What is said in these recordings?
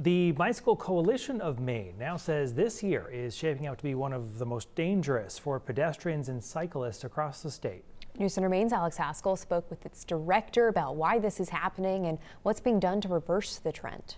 The Bicycle Coalition of Maine now says this year is shaping out to be one of the most dangerous for pedestrians and cyclists across the state. News Center Maine's Alex Haskell spoke with its director about why this is happening and what's being done to reverse the trend.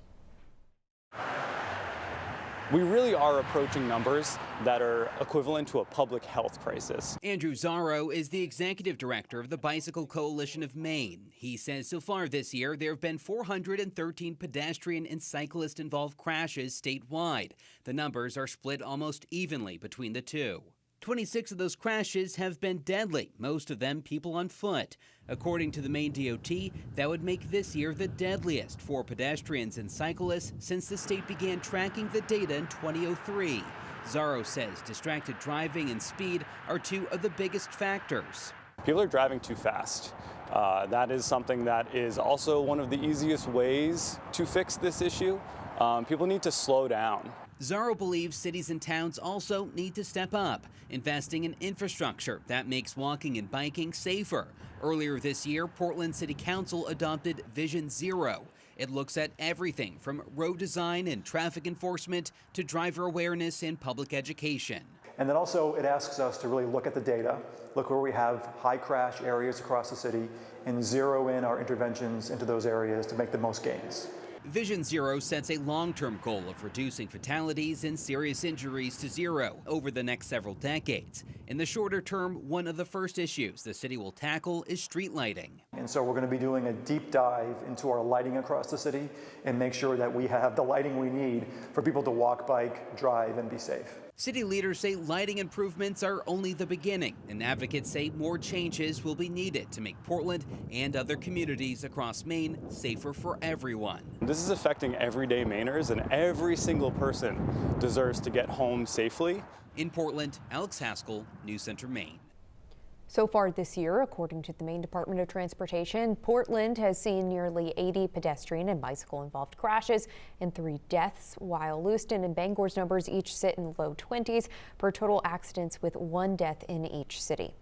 We really are approaching numbers that are equivalent to a public health crisis. Andrew Zarro is the executive director of the Bicycle Coalition of Maine. He says so far this year there have been 413 pedestrian and cyclist involved crashes statewide. The numbers are split almost evenly between the two. 26 of those crashes have been deadly, most of them people on foot. According to the Maine DOT, that would make this year the deadliest for pedestrians and cyclists since the state began tracking the data in 2003. Zarro says distracted driving and speed are two of the biggest factors. People are driving too fast. That is something that is also one of the easiest ways to fix this issue. People need to slow down. Zarro believes cities and towns also need to step up, investing in infrastructure that makes walking and biking safer. Earlier this year, Portland City Council adopted Vision Zero. It looks at everything from road design and traffic enforcement to driver awareness and public education. And then also it asks us to really look at the data, look where we have high crash areas across the city, and zero in our interventions into those areas to make the most gains. Vision Zero sets a long-term goal of reducing fatalities and serious injuries to zero over the next several decades. In the shorter term, one of the first issues the city will tackle is street lighting. And so we're going to be doing a deep dive into our lighting across the city and make sure that we have the lighting we need for people to walk, bike, drive, and be safe. City leaders say lighting improvements are only the beginning, and advocates say more changes will be needed to make Portland and other communities across Maine safer for everyone. This is affecting everyday Mainers, and every single person deserves to get home safely. In Portland, Alex Haskell, News Center, Maine. So far this year, according to the Maine Department of Transportation, Portland has seen nearly 80 pedestrian and bicycle-involved crashes and 3 deaths, while Lewiston and Bangor's numbers each sit in the low 20s for total accidents with 1 death in each city.